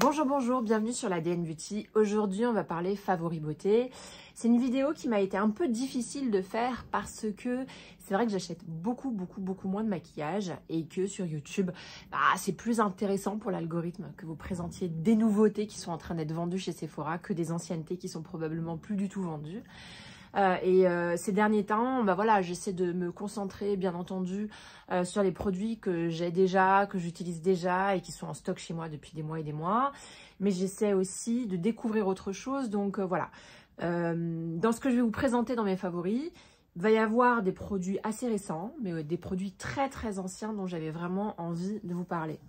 Bonjour, bonjour, bienvenue sur l'ADN Beauty. Aujourd'hui, on va parler favoris beauté. C'est une vidéo qui m'a été un peu difficile de faire parce que c'est vrai que j'achète beaucoup moins de maquillage et que sur YouTube, c'est plus intéressant pour l'algorithme que vous présentiez des nouveautés qui sont en train d'être vendues chez Sephora que des anciennetés qui sont probablement plus du tout vendues. Ces derniers temps, voilà, j'essaie de me concentrer bien entendu sur les produits que j'ai déjà, que j'utilise déjà et qui sont en stock chez moi depuis des mois et des mois. Mais j'essaie aussi de découvrir autre chose. Donc voilà, dans ce que je vais vous présenter dans mes favoris, il va y avoir des produits assez récents, mais des produits très anciens dont j'avais vraiment envie de vous parler.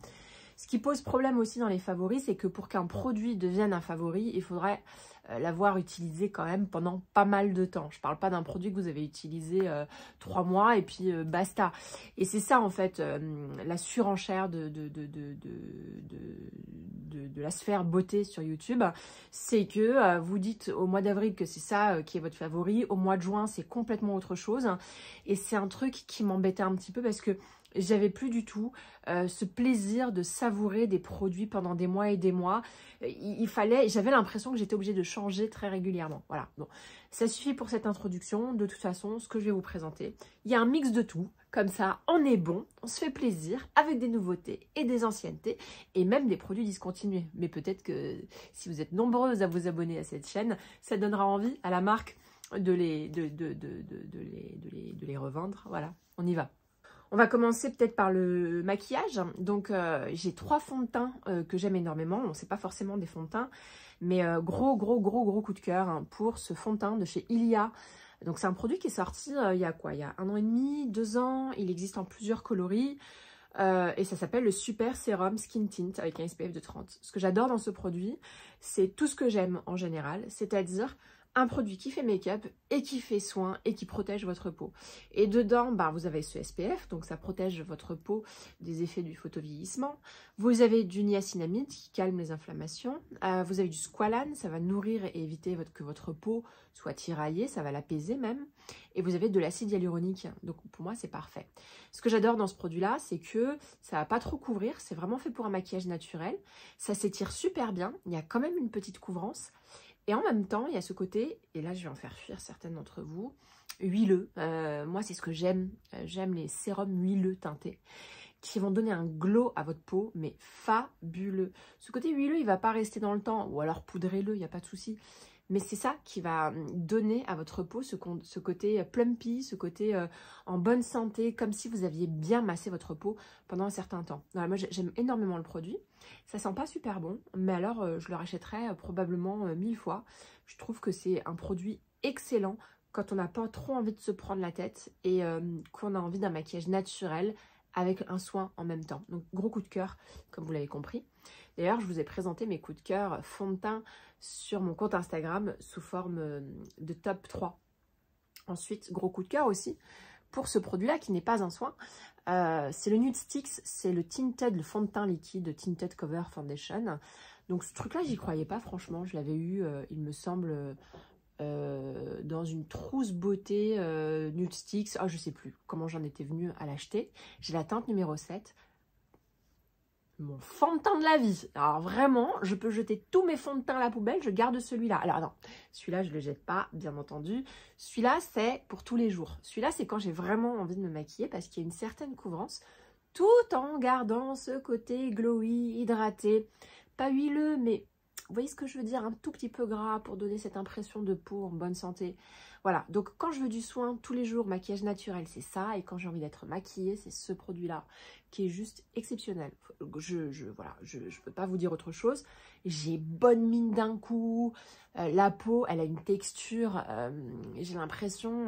Ce qui pose problème aussi dans les favoris, c'est que pour qu'un produit devienne un favori, il faudrait l'avoir utilisé quand même pendant pas mal de temps. Je ne parle pas d'un produit que vous avez utilisé 3 mois et puis basta. Et c'est ça en fait la surenchère de la sphère beauté sur YouTube. C'est que vous dites au mois d'avril que c'est ça qui est votre favori. Au mois de juin, c'est complètement autre chose. Et c'est un truc qui m'embêtait un petit peu parce que j'avais plus du tout ce plaisir de savourer des produits pendant des mois et des mois. J'avais l'impression que j'étais obligée de changer très régulièrement. Voilà, bon, ça suffit pour cette introduction. De toute façon, ce que je vais vous présenter, il y a un mix de tout. Comme ça, on est bon, on se fait plaisir avec des nouveautés et des anciennetés et même des produits discontinués. Mais peut-être que si vous êtes nombreuses à vous abonner à cette chaîne, ça donnera envie à la marque de les revendre. Voilà, on y va. On va commencer peut-être par le maquillage. Donc, j'ai 3 fonds de teint que j'aime énormément. Bon, c'est pas forcément des fonds de teint, mais gros coup de cœur pour ce fond de teint de chez Ilia. Donc, c'est un produit qui est sorti il y a quoi? Il y a 1 an et demi, 2 ans. Il existe en plusieurs coloris. Et ça s'appelle le Super Sérum Skin Tint avec un SPF de 30. Ce que j'adore dans ce produit, c'est tout ce que j'aime en général, c'est-à-dire un produit qui fait make-up et qui fait soin et qui protège votre peau. Et dedans, vous avez ce SPF, donc ça protège votre peau des effets du photovieillissement. Vous avez du niacinamide qui calme les inflammations. Vous avez du squalane, ça va nourrir et éviter que votre peau soit tiraillée, ça va l'apaiser même. Et vous avez de l'acide hyaluronique, donc pour moi c'est parfait. Ce que j'adore dans ce produit-là, c'est que ça va pas trop couvrir, c'est vraiment fait pour un maquillage naturel. Ça s'étire super bien, il y a quand même une petite couvrance. Et en même temps, il y a ce côté, et là je vais en faire fuir certaines d'entre vous, huileux. Moi, c'est ce que j'aime. J'aime les sérums huileux teintés qui vont donner un glow à votre peau, mais fabuleux. Ce côté huileux, il ne va pas rester dans le temps, ou alors poudrez-le, il n'y a pas de souci. Mais c'est ça qui va donner à votre peau ce côté plumpy, ce côté en bonne santé, comme si vous aviez bien massé votre peau pendant un certain temps. Voilà, moi, j'aime énormément le produit. Ça sent pas super bon, mais alors je le rachèterai probablement 1000 fois. Je trouve que c'est un produit excellent quand on n'a pas trop envie de se prendre la tête et qu'on a envie d'un maquillage naturel avec un soin en même temps. Donc gros coup de cœur, comme vous l'avez compris. D'ailleurs, je vous ai présenté mes coups de cœur fond de teint sur mon compte Instagram sous forme de top 3. Ensuite, gros coup de cœur aussi pour ce produit-là qui n'est pas un soin. C'est le Nude Sticks, c'est le Tinted, le fond de teint liquide Tinted Cover Foundation. Donc ce truc-là, j'y croyais pas franchement. Je l'avais eu, il me semble, dans une trousse beauté Nude Sticks. Je sais plus comment j'en étais venue à l'acheter. J'ai la teinte numéro 7. Mon fond de teint de la vie. Alors vraiment, je peux jeter tous mes fonds de teint à la poubelle, je garde celui-là. Alors non, celui-là, je ne le jette pas, bien entendu. Celui-là, c'est pour tous les jours. Celui-là, c'est quand j'ai vraiment envie de me maquiller parce qu'il y a une certaine couvrance, tout en gardant ce côté glowy, hydraté. Pas huileux, mais vous voyez ce que je veux dire? Un tout petit peu gras pour donner cette impression de peau en bonne santé. Voilà, donc quand je veux du soin tous les jours, maquillage naturel, c'est ça. Et quand j'ai envie d'être maquillée, c'est ce produit-là qui est juste exceptionnel. Voilà, je peux pas vous dire autre chose. J'ai bonne mine d'un coup. La peau, elle a une texture, j'ai l'impression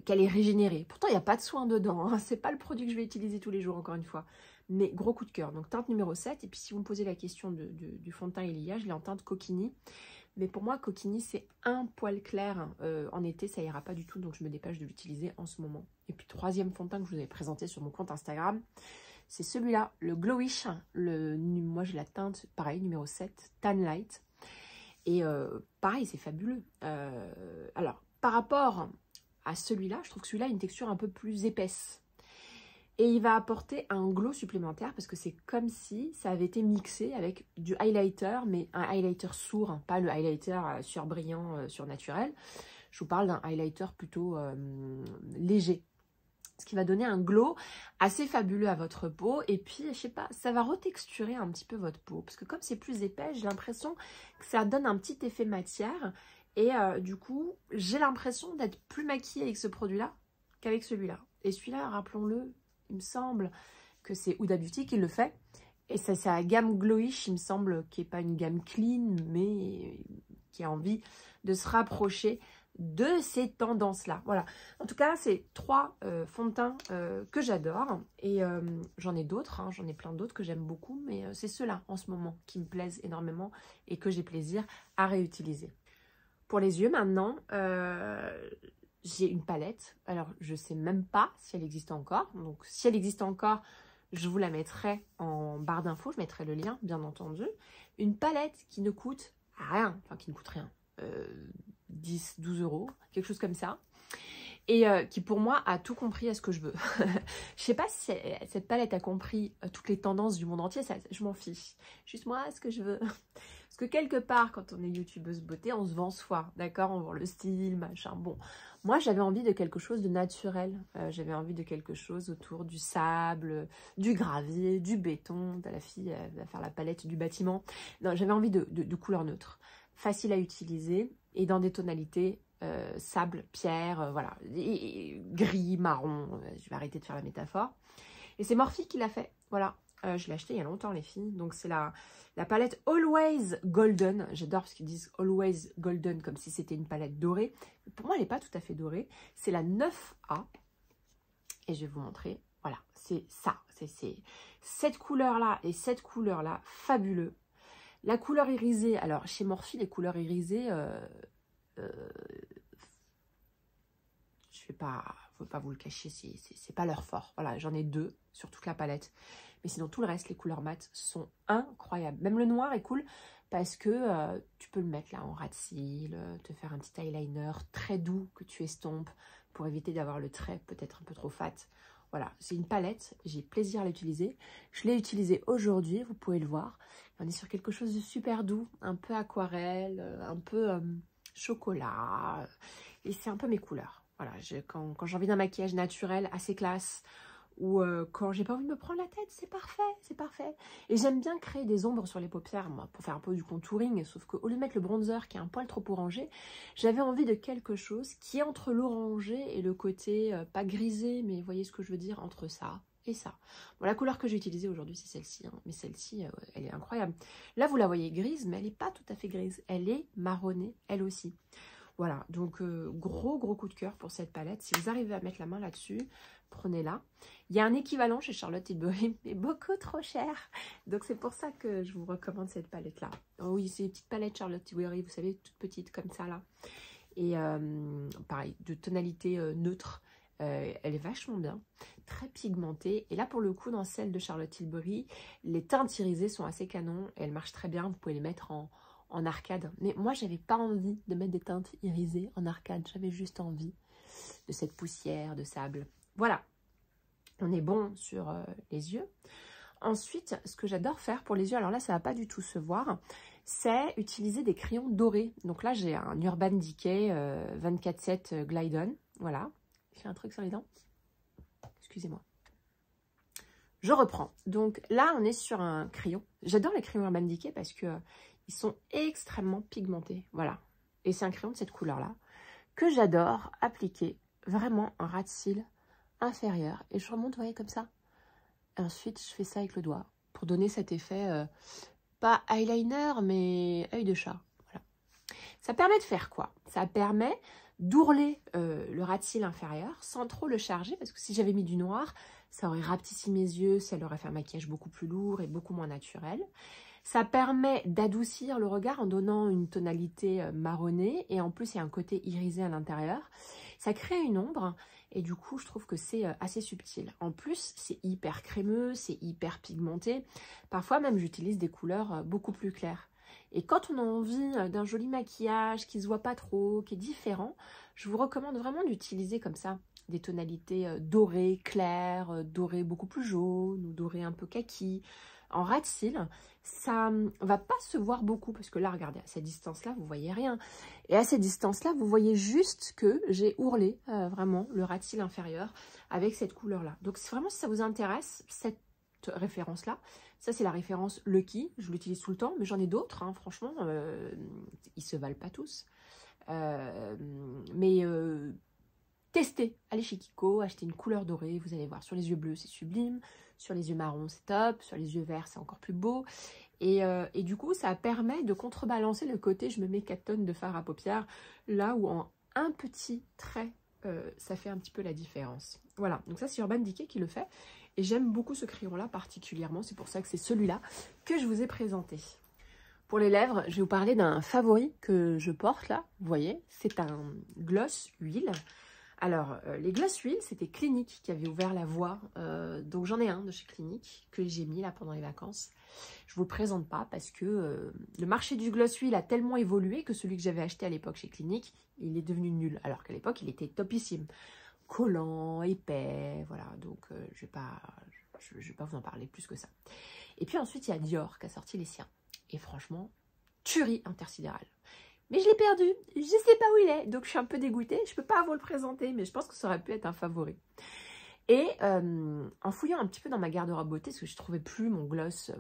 qu'elle est régénérée. Pourtant, il n'y a pas de soin dedans. Hein. C'est pas le produit que je vais utiliser tous les jours, encore une fois. Mais gros coup de cœur. Donc, teinte numéro 7. Et puis, si vous me posez la question du fond de teint Ilia, je l'ai en teinte coquini. Mais pour moi, coquini, c'est un poil clair. En été, ça ira pas du tout. Donc, je me dépêche de l'utiliser en ce moment. Et puis, troisième fond de teint que je vous avais présenté sur mon compte Instagram, c'est celui-là, le Glowish. Moi, j'ai la teinte, pareil, numéro 7, Tan Light. Et pareil, c'est fabuleux. Alors, par rapport à celui-là, je trouve que celui-là a une texture un peu plus épaisse. Et il va apporter un glow supplémentaire parce que c'est comme si ça avait été mixé avec du highlighter, mais un highlighter sourd, hein, pas le highlighter surbrillant, surnaturel. Je vous parle d'un highlighter plutôt léger. Ce qui va donner un glow assez fabuleux à votre peau. Et puis, je sais pas, ça va retexturer un petit peu votre peau. Parce que comme c'est plus épais, j'ai l'impression que ça donne un petit effet matière. Et du coup, j'ai l'impression d'être plus maquillée avec ce produit-là qu'avec celui-là. Et celui-là, rappelons-le, il me semble que c'est Huda Beauty qui le fait. Et c'est sa gamme Glowish, il me semble, qui n'est pas une gamme clean, mais qui a envie de se rapprocher de ces tendances-là. Voilà. En tout cas, c'est 3 fonds de teint que j'adore. Et j'en ai d'autres, hein, j'en ai plein d'autres que j'aime beaucoup. Mais c'est ceux-là, en ce moment, qui me plaisent énormément et que j'ai plaisir à réutiliser. Pour les yeux, maintenant, j'ai une palette. Alors, je ne sais même pas si elle existe encore. Donc, si elle existe encore, je vous la mettrai en barre d'infos. Je mettrai le lien, bien entendu. Une palette qui ne coûte rien. Enfin, qui ne coûte rien. 10, 12 euros, quelque chose comme ça. Et qui, pour moi, a tout compris à ce que je veux. Je sais pas si cette palette a compris toutes les tendances du monde entier. Ça, je m'en fiche. Juste moi, ce que je veux. Parce que quelque part, quand on est youtubeuse beauté, on se vend soi. D'accord? On vend le style, machin. Bon, moi, j'avais envie de quelque chose de naturel. J'avais envie de quelque chose autour du sable, du gravier, du béton. La fille va faire la palette du bâtiment. Non, j'avais envie de couleurs neutres, faciles à utiliser et dans des tonalités sable, pierre, voilà, et gris, marron. Je vais arrêter de faire la métaphore. Et c'est Morphe qui l'a fait. Voilà. Je l'ai acheté il y a longtemps, les filles. Donc, c'est la palette Always Golden. J'adore parce qu'ils disent Always Golden comme si c'était une palette dorée. Pour moi, elle n'est pas tout à fait dorée. C'est la 9A. Et je vais vous montrer. Voilà, c'est ça. C'est cette couleur-là et cette couleur-là. Fabuleux. La couleur irisée. Alors, chez Morphe, les couleurs irisées... je vais pas vous le cacher, c'est pas leur fort. Voilà, j'en ai 2 sur toute la palette. Mais sinon, tout le reste, les couleurs mates sont incroyables. Même le noir est cool parce que tu peux le mettre là en ras de cils, te faire un petit eyeliner très doux que tu estompes pour éviter d'avoir le trait peut-être un peu trop fat. Voilà, c'est une palette, j'ai plaisir à l'utiliser. Je l'ai utilisée aujourd'hui, vous pouvez le voir. On est sur quelque chose de super doux, un peu aquarelle, un peu chocolat. Et c'est un peu mes couleurs. Voilà, quand j'ai envie d'un maquillage naturel, assez classe, ou quand j'ai pas envie de me prendre la tête, c'est parfait, c'est parfait. Et j'aime bien créer des ombres sur les paupières, moi, pour faire un peu du contouring, sauf qu'au lieu de mettre le bronzer qui est un poil trop orangé, j'avais envie de quelque chose qui est entre l'orangé et le côté pas grisé, mais vous voyez ce que je veux dire, entre ça et ça. Bon, la couleur que j'ai utilisée aujourd'hui, c'est celle-ci, hein, mais celle-ci, elle est incroyable. Là, vous la voyez grise, mais elle n'est pas tout à fait grise, elle est marronnée, elle aussi. Voilà, donc gros coup de cœur pour cette palette. Si vous arrivez à mettre la main là-dessus, prenez-la. Il y a un équivalent chez Charlotte Tilbury, mais beaucoup trop cher. Donc c'est pour ça que je vous recommande cette palette-là. Oh oui, c'est une petite palette Charlotte Tilbury, vous savez, toute petite comme ça là. Et pareil, de tonalité neutre. Elle est vachement bien, très pigmentée. Et là, pour le coup, dans celle de Charlotte Tilbury, les teintes irisées sont assez canons. Et elles marchent très bien. Vous pouvez les mettre en arcade. Mais moi, j'avais pas envie de mettre des teintes irisées en arcade. J'avais juste envie de cette poussière, de sable. Voilà, on est bon sur les yeux. Ensuite, ce que j'adore faire pour les yeux, alors là, ça va pas du tout se voir, c'est utiliser des crayons dorés. Donc là, j'ai un Urban Decay 24/7 Glide On. Voilà, j'ai un truc sur les dents. Excusez-moi. Je reprends. Donc là, on est sur un crayon. J'adore les crayons Urban Decay parce que ils sont extrêmement pigmentés. Voilà. Et c'est un crayon de cette couleur-là que j'adore appliquer vraiment en ras de cils inférieur. Et je remonte, vous voyez, comme ça. Et ensuite, je fais ça avec le doigt pour donner cet effet, pas eyeliner, mais œil de chat. Voilà. Ça permet de faire quoi? Ça permet d'ourler le ras de cils inférieur sans trop le charger. Parce que si j'avais mis du noir, ça aurait rapetissé mes yeux, ça leur aurait fait un maquillage beaucoup plus lourd et beaucoup moins naturel. Ça permet d'adoucir le regard en donnant une tonalité marronnée et en plus il y a un côté irisé à l'intérieur. Ça crée une ombre et du coup je trouve que c'est assez subtil. En plus c'est hyper crémeux, c'est hyper pigmenté. Parfois même j'utilise des couleurs beaucoup plus claires. Et quand on a envie d'un joli maquillage qui ne se voit pas trop, qui est différent, je vous recommande vraiment d'utiliser comme ça des tonalités dorées, claires, dorées beaucoup plus jaunes ou dorées un peu kaki. En ras de cils, ça va pas se voir beaucoup parce que là, regardez, à cette distance-là, vous voyez rien. Et à cette distance-là, vous voyez juste que j'ai ourlé vraiment le ras de cils inférieur avec cette couleur-là. Donc, vraiment, si ça vous intéresse, cette référence-là, ça, c'est la référence Lucky. Je l'utilise tout le temps, mais j'en ai d'autres, hein, franchement. Ils se valent pas tous. Testez, allez chez Kiko, achetez une couleur dorée, vous allez voir, sur les yeux bleus c'est sublime, sur les yeux marrons c'est top, sur les yeux verts c'est encore plus beau, et du coup ça permet de contrebalancer le côté je me mets 4 tonnes de fard à paupières, là où en un petit trait ça fait un petit peu la différence. Voilà, donc ça c'est Urban Decay qui le fait, et j'aime beaucoup ce crayon là particulièrement, c'est pour ça que c'est celui-là que je vous ai présenté. Pour les lèvres, je vais vous parler d'un favori que je porte là, vous voyez, c'est un gloss huile. Alors, les gloss huile, c'était Clinique qui avait ouvert la voie. Donc, j'en ai un de chez Clinique que j'ai mis là pendant les vacances. Je ne vous le présente pas parce que le marché du gloss huile a tellement évolué que celui que j'avais acheté à l'époque chez Clinique, il est devenu nul. Alors qu'à l'époque, il était topissime. Collant, épais, voilà. Donc, je ne vais pas vous en parler plus que ça. Et puis ensuite, il y a Dior qui a sorti les siens. Et franchement, tuerie intersidérale. Mais je l'ai perdu, je ne sais pas où il est, donc je suis un peu dégoûtée. Je ne peux pas vous le présenter, mais je pense que ça aurait pu être un favori. Et en fouillant un petit peu dans ma garde-robe beauté, parce que je ne trouvais plus mon gloss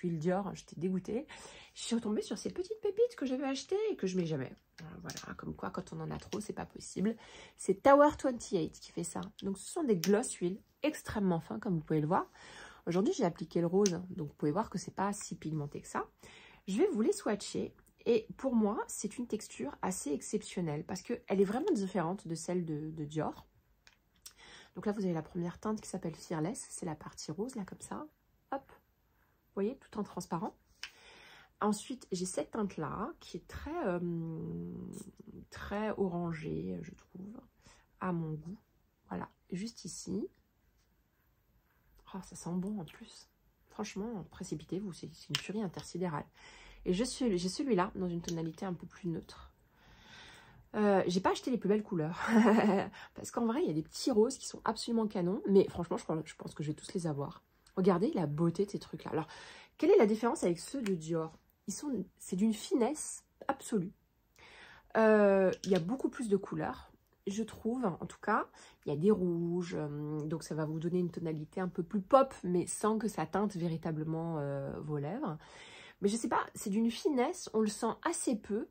huile Dior, j'étais dégoûtée. Je suis retombée sur ces petites pépites que j'avais achetées et que je ne mets jamais. Voilà, comme quoi quand on en a trop, c'est pas possible. C'est Tower 28 qui fait ça. Donc ce sont des gloss huile extrêmement fins, comme vous pouvez le voir. Aujourd'hui, j'ai appliqué le rose, donc vous pouvez voir que c'est pas si pigmenté que ça. Je vais vous les swatcher. Et pour moi, c'est une texture assez exceptionnelle parce qu'elle est vraiment différente de celle de Dior. Donc là, vous avez la première teinte qui s'appelle Fearless. C'est la partie rose, là, comme ça. Hop. Vous voyez, tout en transparent. Ensuite, j'ai cette teinte-là qui est très orangée, je trouve, à mon goût. Voilà, juste ici. Oh, ça sent bon en plus. Franchement, précipitez-vous, c'est une tuerie intersidérale. Et j'ai celui-là dans une tonalité un peu plus neutre. J'ai pas acheté les plus belles couleurs. Parce qu'en vrai, il y a des petits roses qui sont absolument canons. Mais franchement, je pense que je vais tous les avoir. Regardez la beauté de ces trucs-là. Alors, quelle est la différence avec ceux de Dior? C'est d'une finesse absolue. Il y a beaucoup plus de couleurs, je trouve. En tout cas, il y a des rouges. Donc, ça va vous donner une tonalité un peu plus pop, mais sans que ça teinte véritablement vos lèvres. Mais je sais pas, c'est d'une finesse, on le sent assez peu.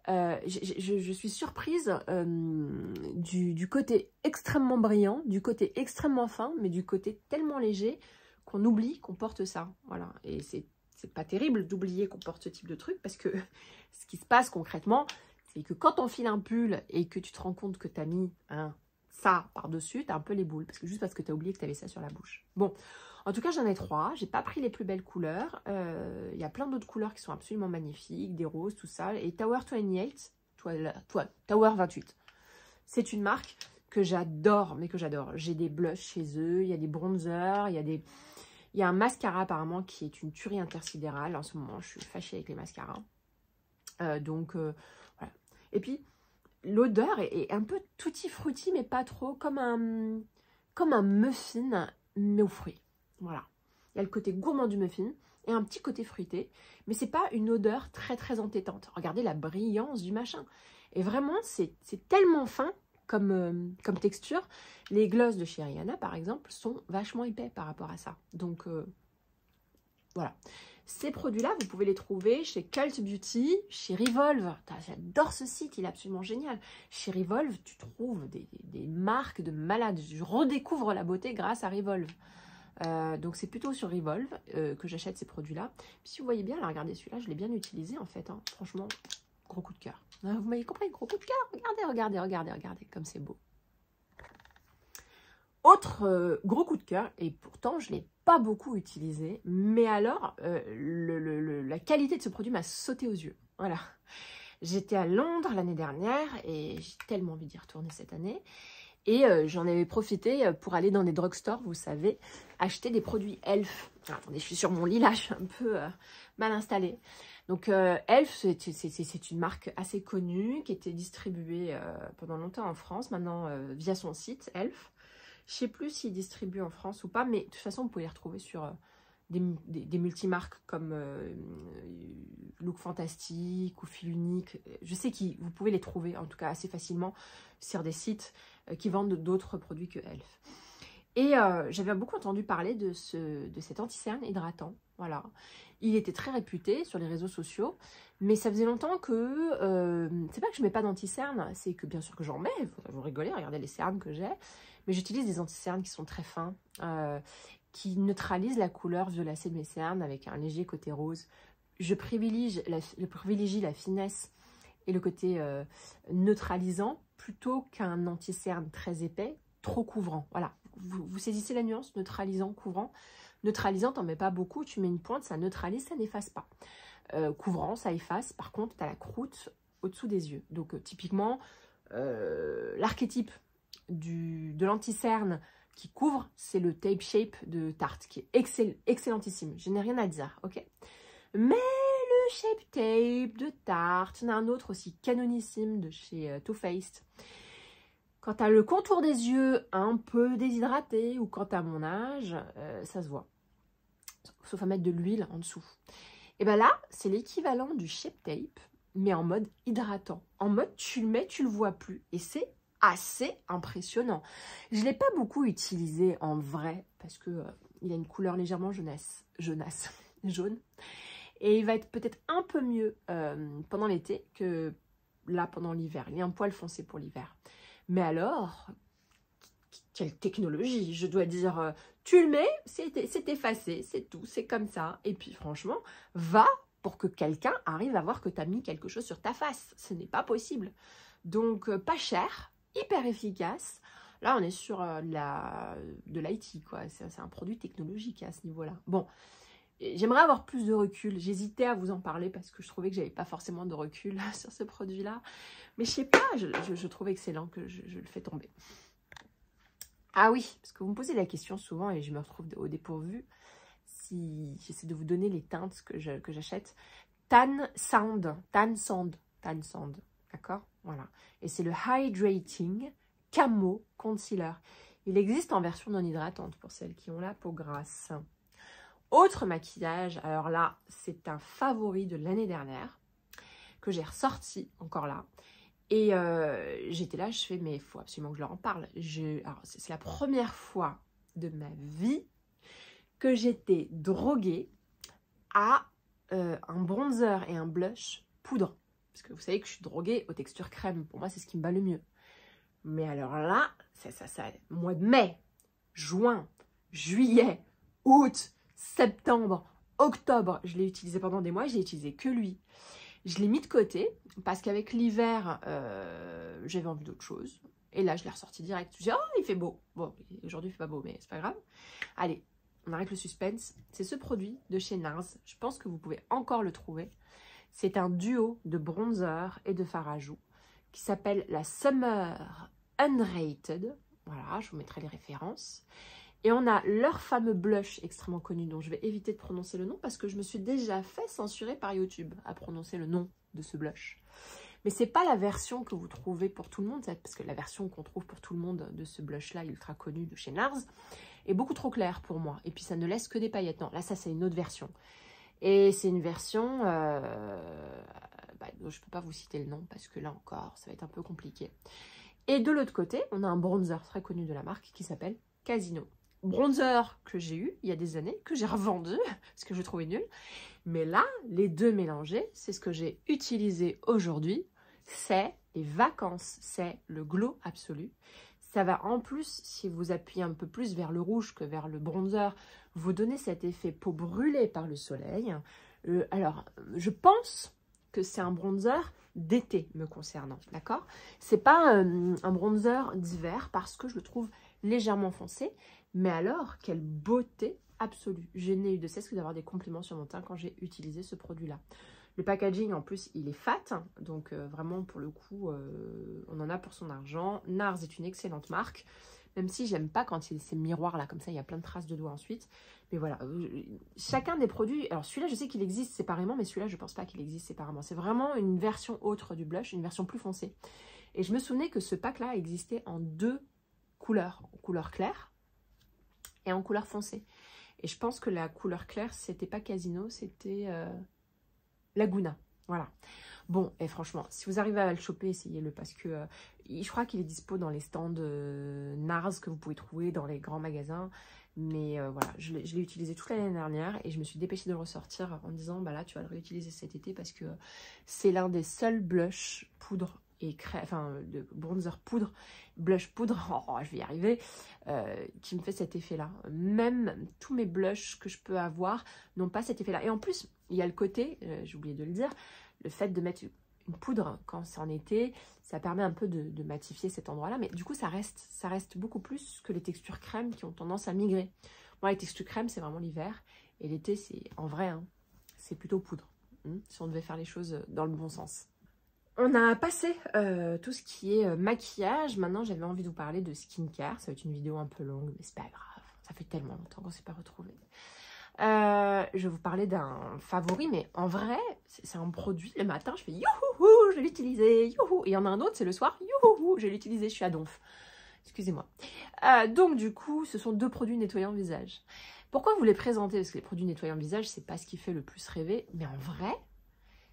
Je suis surprise du côté extrêmement brillant, du côté extrêmement fin, mais du côté tellement léger qu'on oublie qu'on porte ça. Voilà, et c'est pas terrible d'oublier qu'on porte ce type de truc parce que ce qui se passe concrètement, c'est que quand on file un pull et que tu te rends compte que tu as mis ça par-dessus, tu as un peu les boules, juste parce que tu as oublié que tu avais ça sur la bouche. Bon. En tout cas, j'en ai 3. J'ai pas pris les plus belles couleurs. Il y a plein d'autres couleurs qui sont absolument magnifiques, des roses, tout ça. Et Tower 28, Tower 28, c'est une marque que j'adore, mais que j'adore. J'ai des blushs chez eux, il y a des bronzers, il y a un mascara apparemment qui est une tuerie intersidérale. En ce moment, je suis fâchée avec les mascaras. Voilà. Et puis, l'odeur est un peu tutti frutti, mais pas trop, comme un muffin, mais aux fruits. Voilà, il y a le côté gourmand du muffin et un petit côté fruité, mais c'est pas une odeur très très entêtante. Regardez la brillance du machin. Et vraiment, c'est tellement fin comme texture. Les gloss de chez Rihanna, par exemple, sont vachement épais par rapport à ça. Donc, voilà. Ces produits-là, vous pouvez les trouver chez Cult Beauty, chez Revolve. J'adore ce site, il est absolument génial. Chez Revolve, tu trouves des marques de malades. Je redécouvre la beauté grâce à Revolve. Donc c'est plutôt sur Revolve que j'achète ces produits-là. Si vous voyez bien, là, regardez celui-là, je l'ai bien utilisé en fait. Hein. Franchement, gros coup de cœur. Vous m'avez compris, gros coup de cœur. Regardez, comme c'est beau. Autre gros coup de cœur, et pourtant je ne l'ai pas beaucoup utilisé, mais alors la qualité de ce produit m'a sauté aux yeux. Voilà. J'étais à Londres l'année dernière et j'ai tellement envie d'y retourner cette année. Et j'en avais profité pour aller dans des drugstores, vous savez, acheter des produits Elf. Alors, attendez, je suis sur mon lit là, je suis un peu mal installée. Donc Elf, c'est une marque assez connue qui était distribuée pendant longtemps en France, maintenant via son site Elf. Je ne sais plus s'il distribue en France ou pas, mais de toute façon, vous pouvez les retrouver sur des multimarques comme Look Fantastique ou Fil Unique. Je sais que vous pouvez les trouver, en tout cas assez facilement, sur des sites qui vendent d'autres produits que Elf. Et j'avais beaucoup entendu parler de cet anti-cerne hydratant. Voilà. Il était très réputé sur les réseaux sociaux, mais ça faisait longtemps que... c'est pas que je mets pas d'anti-cerne, c'est que bien sûr que j'en mets, vous rigolez, regardez les cernes que j'ai, mais j'utilise des anti-cernes qui sont très fins, qui neutralisent la couleur violacée de mes cernes avec un léger côté rose. Je privilégie la finesse et le côté neutralisant plutôt qu'un anti-cerne très épais, trop couvrant. Voilà, vous saisissez la nuance, neutralisant, couvrant. Neutralisant, t'en mets pas beaucoup, tu mets une pointe, ça neutralise, ça n'efface pas. Couvrant, ça efface, par contre, tu as la croûte au-dessous des yeux. Donc typiquement, l'archétype de l'anti-cerne qui couvre, c'est le Tape Shape de Tarte, qui est excellentissime. Je n'ai rien à dire, ok? Mais le Shape Tape de Tarte, il y en a un autre aussi canonissime de chez Too Faced. Quand tu as le contour des yeux un peu déshydraté ou quand tu as mon âge, ça se voit. Sauf à mettre de l'huile en dessous. Et bien là, c'est l'équivalent du Shape Tape, mais en mode hydratant. En mode, tu le mets, tu le vois plus. Et c'est assez impressionnant. Je ne l'ai pas beaucoup utilisé en vrai, parce que il a une couleur légèrement jaune. Et il va être peut-être un peu mieux pendant l'été que là pendant l'hiver. Il est un poil foncé pour l'hiver. Mais alors, quelle technologie, je dois dire, tu le mets, c'est effacé, c'est tout, c'est comme ça. Et puis franchement, va pour que quelqu'un arrive à voir que tu as mis quelque chose sur ta face. Ce n'est pas possible. Donc, pas cher, hyper efficace. Là, on est sur de l'IT, quoi. C'est un produit technologique à ce niveau-là. Bon, j'aimerais avoir plus de recul. J'hésitais à vous en parler parce que je trouvais que j'avais pas forcément de recul sur ce produit-là. Mais je sais pas, je trouve excellent que je le fais tomber. Ah oui, parce que vous me posez la question souvent et je me retrouve au dépourvu si j'essaie de vous donner les teintes que j'achète. Tan Sand, d'accord? Voilà. Et c'est le Hydrating Camo Concealer. Il existe en version non hydratante pour celles qui ont la peau grasse. Autre maquillage, alors là, c'est un favori de l'année dernière que j'ai ressorti, encore là. Et j'étais là, je fais, mais il faut absolument que je leur en parle. C'est la première fois de ma vie que j'étais droguée à un bronzer et un blush poudre. Parce que vous savez que je suis droguée aux textures crème. Pour moi, c'est ce qui me va le mieux. Mais alors là, mois de mai, juin, juillet, août, septembre, octobre, je l'ai utilisé pendant des mois, j'ai utilisé que lui. Je l'ai mis de côté parce qu'avec l'hiver, j'avais envie d'autre chose. Et là, je l'ai ressorti direct. Je me suis dit, oh, il fait beau. Bon, aujourd'hui, il fait pas beau, mais c'est pas grave. Allez, on arrête le suspense. C'est ce produit de chez NARS. Je pense que vous pouvez encore le trouver. C'est un duo de bronzer et de fard à joues qui s'appelle la Summer Unrated. Voilà, je vous mettrai les références. Et on a leur fameux blush extrêmement connu dont je vais éviter de prononcer le nom parce que je me suis déjà fait censurer par YouTube à prononcer le nom de ce blush. Mais c'est pas la version que vous trouvez pour tout le monde, parce que la version qu'on trouve pour tout le monde de ce blush-là, ultra connu de chez NARS, est beaucoup trop claire pour moi. Et puis ça ne laisse que des paillettes. Non, là, ça, c'est une autre version. Et c'est une version... je peux pas vous citer le nom parce que là encore, ça va être un peu compliqué. Et de l'autre côté, on a un bronzer très connu de la marque qui s'appelle Casino. Bronzer que j'ai eu il y a des années, que j'ai revendu parce que je trouvais nul. Mais là, les deux mélangés, c'est ce que j'ai utilisé aujourd'hui. C'est les vacances, c'est le glow absolu. Ça va en plus, si vous appuyez un peu plus vers le rouge que vers le bronzer, vous donner cet effet peau brûlée par le soleil. Alors, je pense que c'est un bronzer d'été me concernant, d'accord? C'est pas un bronzer d'hiver parce que je le trouve légèrement foncé. Mais alors, quelle beauté absolue. Je n'ai eu de cesse que d'avoir des compliments sur mon teint quand j'ai utilisé ce produit-là. Le packaging, en plus, il est fat. Donc, vraiment, pour le coup, on en a pour son argent. NARS est une excellente marque. Même si j'aime pas quand il y a ces miroirs là, comme ça, il y a plein de traces de doigts ensuite. Mais voilà, chacun des produits... Alors, celui-là, je sais qu'il existe séparément, mais celui-là, je pense pas qu'il existe séparément. C'est vraiment une version autre du blush, une version plus foncée. Et je me souvenais que ce pack-là existait en 2 couleurs. En couleur claire et en couleur foncée. Et je pense que la couleur claire, c'était pas Casino, c'était Laguna. Voilà. Bon, et franchement, si vous arrivez à le choper, essayez-le parce que je crois qu'il est dispo dans les stands NARS que vous pouvez trouver dans les grands magasins. Mais voilà, je l'ai utilisé toute l'année dernière et je me suis dépêchée de le ressortir en me disant, bah là, tu vas le réutiliser cet été parce que c'est l'un des seuls blush poudre et de bronzer poudre, blush poudre, oh, je vais y arriver, qui me fait cet effet-là. Même tous mes blushs que je peux avoir n'ont pas cet effet-là. Et en plus, il y a le côté, j'ai oublié de le dire, le fait de mettre une poudre quand c'est en été, ça permet un peu de matifier cet endroit-là. Mais du coup, ça reste beaucoup plus que les textures crème qui ont tendance à migrer. Moi, les textures crème, c'est vraiment l'hiver. Et l'été, c'est en vrai, hein, c'est plutôt poudre. Si on devait faire les choses dans le bon sens. On a passé tout ce qui est maquillage. Maintenant, j'avais envie de vous parler de skincare. Ça va être une vidéo un peu longue, mais c'est pas grave. Ça fait tellement longtemps qu'on ne s'est pas retrouvés. Je vais vous parler d'un favori, mais en vrai, c'est un produit. Le matin, je fais youhou, je vais l'utiliser, youhou. Et il y en a un autre, c'est le soir, youhou, je vais l'utiliser, je suis à donf. Excusez-moi. Donc, du coup, ce sont 2 produits nettoyants visage. Pourquoi vous les présenter? Parce que les produits nettoyants visage, c'est pas ce qui fait le plus rêver. Mais en vrai,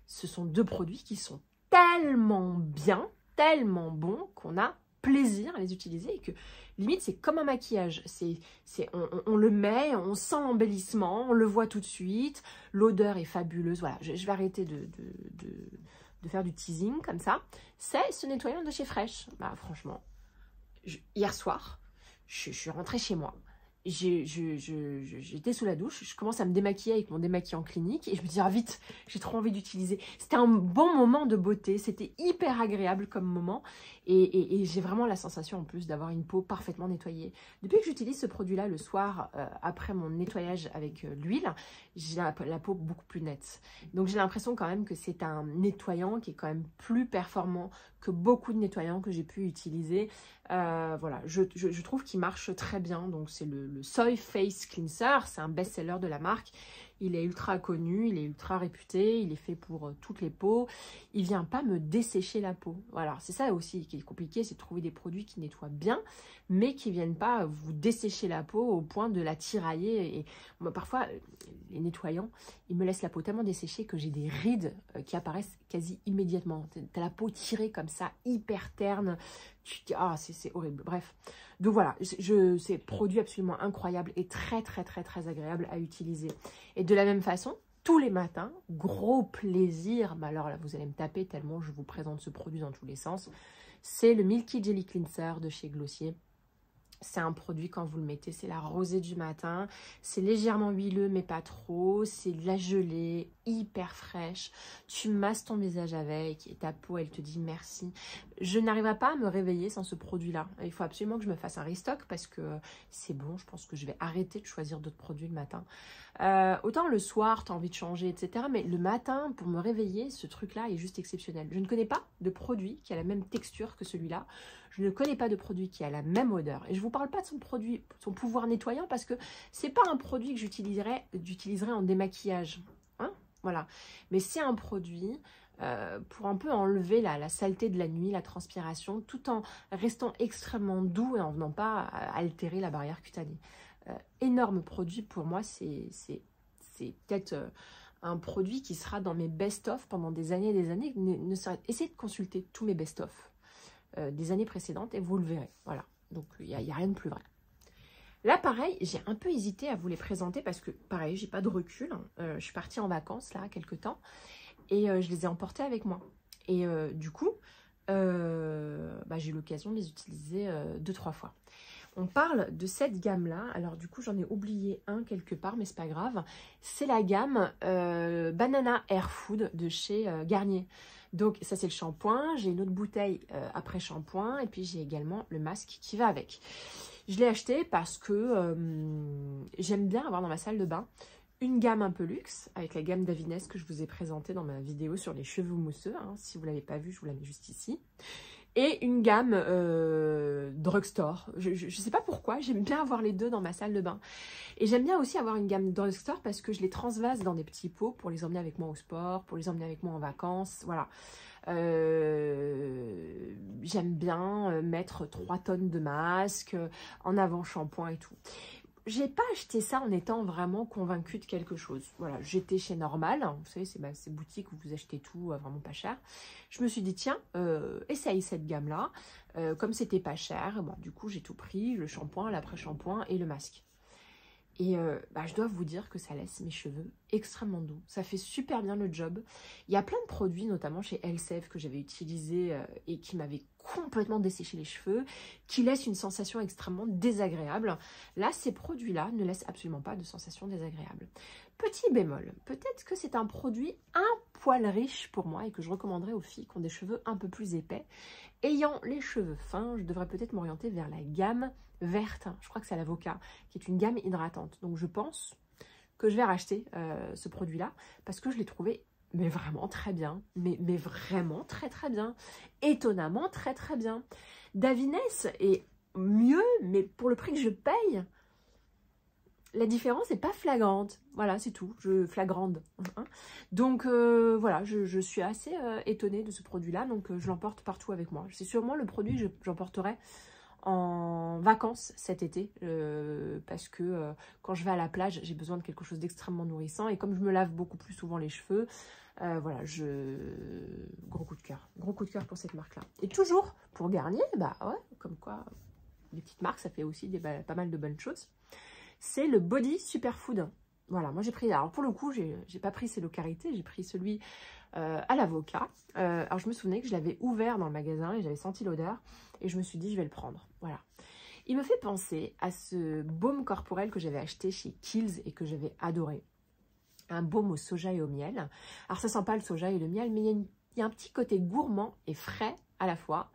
ce sont 2 produits qui sont tellement bien, tellement bons qu'on a plaisir à les utiliser et que limite c'est comme un maquillage, on le met, on sent l'embellissement, on le voit tout de suite, l'odeur est fabuleuse. Voilà, je vais arrêter de faire du teasing comme ça. C'est ce nettoyant de chez Fresh. Bah franchement, hier soir, je suis rentrée chez moi. J'étais sous la douche, je commence à me démaquiller avec mon démaquillant clinique et je me dis, ah vite, j'ai trop envie d'utiliser. C'était un bon moment de beauté, c'était hyper agréable comme moment et j'ai vraiment la sensation en plus d'avoir une peau parfaitement nettoyée. Depuis que j'utilise ce produit-là le soir, après mon nettoyage avec l'huile, j'ai la peau beaucoup plus nette. Donc j'ai l'impression quand même que c'est un nettoyant qui est quand même plus performant que beaucoup de nettoyants que j'ai pu utiliser. Voilà, je trouve qu'il marche très bien. Donc c'est le Soy Face Cleanser, c'est un best-seller de la marque. Il est ultra connu, il est ultra réputé, il est fait pour toutes les peaux. Il vient pas me dessécher la peau. Voilà, c'est ça aussi qui est compliqué, c'est de trouver des produits qui nettoient bien, mais qui viennent pas vous dessécher la peau au point de la tirailler. Et moi, parfois, les nettoyants, ils me laissent la peau tellement desséchée que j'ai des rides qui apparaissent quasi immédiatement. T'as la peau tirée comme ça, hyper terne. Tu te dis, ah, c'est horrible. Bref. Donc voilà, c'est produit absolument incroyable et très, très, très, très agréable à utiliser. Et de la même façon, tous les matins, gros plaisir. Mais alors là, vous allez me taper tellement je vous présente ce produit dans tous les sens. C'est le Milky Jelly Cleanser de chez Glossier. C'est un produit, quand vous le mettez, c'est la rosée du matin. C'est légèrement huileux, mais pas trop. C'est de la gelée, hyper fraîche. Tu masses ton visage avec et ta peau, elle te dit merci. Je n'arriverai pas à me réveiller sans ce produit-là. Il faut absolument que je me fasse un restock parce que c'est bon. Je pense que je vais arrêter de choisir d'autres produits le matin. Autant le soir, tu as envie de changer, etc. Mais le matin, pour me réveiller, ce truc-là est juste exceptionnel. Je ne connais pas de produit qui a la même texture que celui-là. Je ne connais pas de produit qui a la même odeur. Et je ne vous parle pas de son produit, son pouvoir nettoyant, parce que ce n'est pas un produit que j'utiliserai en démaquillage. Hein, voilà. Mais c'est un produit pour un peu enlever la saleté de la nuit, la transpiration, tout en restant extrêmement doux et en venant pas altérer la barrière cutanée. Énorme produit pour moi, c'est peut-être un produit qui sera dans mes best-of pendant des années et des années. Essayez de consulter tous mes best-of des années précédentes et vous le verrez. Voilà, donc il n'y a rien de plus vrai. Là, pareil, j'ai un peu hésité à vous les présenter parce que, pareil, j'ai pas de recul. Je suis partie en vacances, là, quelques temps, et je les ai emportés avec moi. Et du coup, j'ai eu l'occasion de les utiliser 2-3 fois. On parle de cette gamme-là. Alors, du coup, j'en ai oublié un quelque part, mais c'est pas grave. C'est la gamme Banana Air Food de chez Garnier. Donc, ça, c'est le shampoing. J'ai une autre bouteille après shampoing. Et puis, j'ai également le masque qui va avec. Je l'ai acheté parce que j'aime bien avoir dans ma salle de bain une gamme un peu luxe, avec la gamme Davines que je vous ai présentée dans ma vidéo sur les cheveux mousseux. Hein. Si vous ne l'avez pas vue, je vous la mets juste ici. Et une gamme drugstore. Je ne sais pas pourquoi, j'aime bien avoir les deux dans ma salle de bain. Et j'aime bien aussi avoir une gamme drugstore parce que je les transvase dans des petits pots pour les emmener avec moi au sport, pour les emmener avec moi en vacances. Voilà. J'aime bien mettre 3 tonnes de masques, en avant shampoing et tout. J'ai pas acheté ça en étant vraiment convaincue de quelque chose. Voilà, j'étais chez Normal, vous savez, c'est ces boutiques où vous achetez tout vraiment pas cher. Je me suis dit, tiens, essaye cette gamme-là. Comme c'était pas cher, bon, du coup, j'ai tout pris, le shampoing, l'après-shampoing et le masque. Et je dois vous dire que ça laisse mes cheveux extrêmement doux. Ça fait super bien le job. Il y a plein de produits, notamment chez Elseve, que j'avais utilisé et qui m'avaient complètement desséché les cheveux, qui laissent une sensation extrêmement désagréable. Là, ces produits-là ne laissent absolument pas de sensation désagréable. Petit bémol, peut-être que c'est un produit un poil riche pour moi et que je recommanderais aux filles qui ont des cheveux un peu plus épais. Ayant les cheveux fins, je devrais peut-être m'orienter vers la gamme verte, je crois que c'est l'Avocat, qui est une gamme hydratante. Donc je pense que je vais racheter ce produit-là parce que je l'ai trouvé mais vraiment très bien, mais vraiment très très bien, étonnamment très très bien. Davines est mieux, mais pour le prix que je paye, la différence n'est pas flagrante. Voilà, c'est tout. Flagrante. Hein. Donc, voilà, je suis assez étonnée de ce produit-là. Donc, je l'emporte partout avec moi. C'est sûrement le produit que j'emporterai en vacances cet été. Parce que quand je vais à la plage, j'ai besoin de quelque chose d'extrêmement nourrissant. Et comme je me lave beaucoup plus souvent les cheveux, voilà, gros coup de cœur. Gros coup de cœur pour cette marque-là. Et toujours, pour Garnier, bah ouais, comme quoi, les petites marques, ça fait aussi pas mal de bonnes choses. C'est le Body Superfood. Voilà, moi j'ai pris, alors pour le coup, j'ai pas pris ces localités, j'ai pris celui à l'Avocat. Alors je me souvenais que je l'avais ouvert dans le magasin et j'avais senti l'odeur et je me suis dit je vais le prendre. Voilà. Il me fait penser à ce baume corporel que j'avais acheté chez Kiehl's et que j'avais adoré. Un baume au soja et au miel. Alors ça sent pas le soja et le miel, mais il y a un petit côté gourmand et frais à la fois.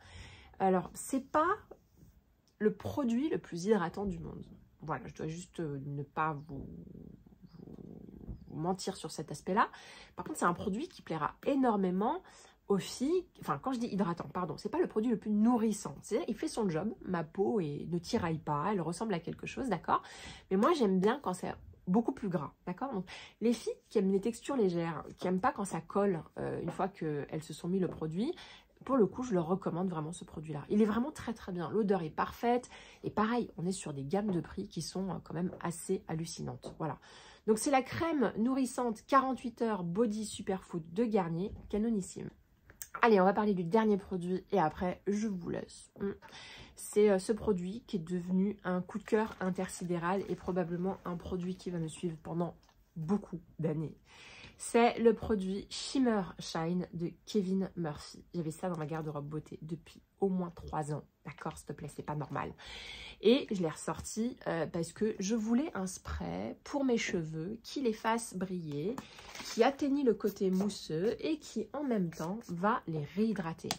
Alors c'est pas le produit le plus hydratant du monde. Voilà, je dois juste ne pas vous mentir sur cet aspect-là. Par contre, c'est un produit qui plaira énormément aux filles. Enfin, quand je dis hydratant, pardon, c'est pas le produit le plus nourrissant. C'est-à-dire, il fait son job. Ma peau ne tiraille pas, elle ressemble à quelque chose, d'accord? Mais moi, j'aime bien quand c'est beaucoup plus gras, d'accord? Donc, les filles qui aiment les textures légères, qui n'aiment pas quand ça colle une fois qu'elles se sont mis le produit, pour le coup, je leur recommande vraiment ce produit-là. Il est vraiment très très bien. L'odeur est parfaite. Et pareil, on est sur des gammes de prix qui sont quand même assez hallucinantes. Voilà. Donc, c'est la crème nourrissante 48 heures Body Superfood de Garnier, canonissime. Allez, on va parler du dernier produit et après, je vous laisse. C'est ce produit qui est devenu un coup de cœur intersidéral et probablement un produit qui va me suivre pendant beaucoup d'années. C'est le produit Shimmer Shine de Kevin Murphy. J'avais ça dans ma garde-robe beauté depuis au moins 3 ans. D'accord, s'il te plaît, c'est pas normal. Et je l'ai ressorti parce que je voulais un spray pour mes cheveux qui les fasse briller, qui atteignit le côté mousseux et qui en même temps va les réhydrater.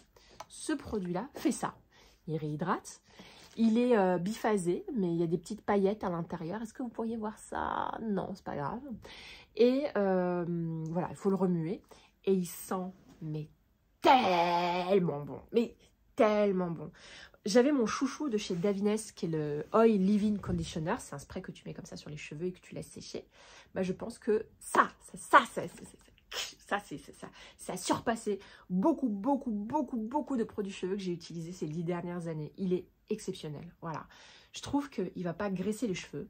Ce produit-là fait ça. Il réhydrate. Il est biphasé, mais il y a des petites paillettes à l'intérieur. Est-ce que vous pourriez voir ça? Non, c'est pas grave. Et voilà, il faut le remuer. Et il sent, mais tellement bon. Mais tellement bon. J'avais mon chouchou de chez Davines, qui est le Oil Leave-In Conditioner. C'est un spray que tu mets comme ça sur les cheveux et que tu laisses sécher. Bah, je pense que ça a surpassé beaucoup de produits cheveux que j'ai utilisés ces 10 dernières années. Il est exceptionnel. Voilà. Je trouve qu'il ne va pas graisser les cheveux.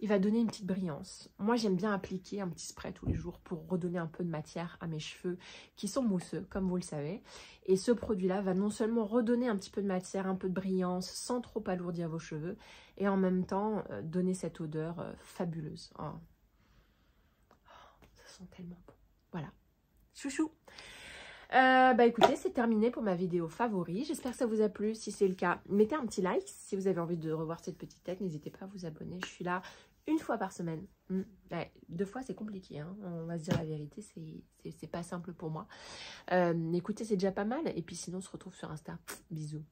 Il va donner une petite brillance. Moi, j'aime bien appliquer un petit spray tous les jours pour redonner un peu de matière à mes cheveux qui sont mousseux, comme vous le savez. Et ce produit-là va non seulement redonner un petit peu de matière, un peu de brillance, sans trop alourdir vos cheveux, et en même temps donner cette odeur fabuleuse. Oh. Ça sent tellement bon. Voilà. Chouchou. Bah écoutez, c'est terminé pour ma vidéo favori. J'espère que ça vous a plu. Si c'est le cas, mettez un petit like. Si vous avez envie de revoir cette petite tête, n'hésitez pas à vous abonner. Je suis là 1 fois par semaine. Ouais, 2 fois, c'est compliqué. Hein. On va se dire la vérité, c'est pas simple pour moi. Écoutez, c'est déjà pas mal. Et puis sinon, on se retrouve sur Insta. Bisous.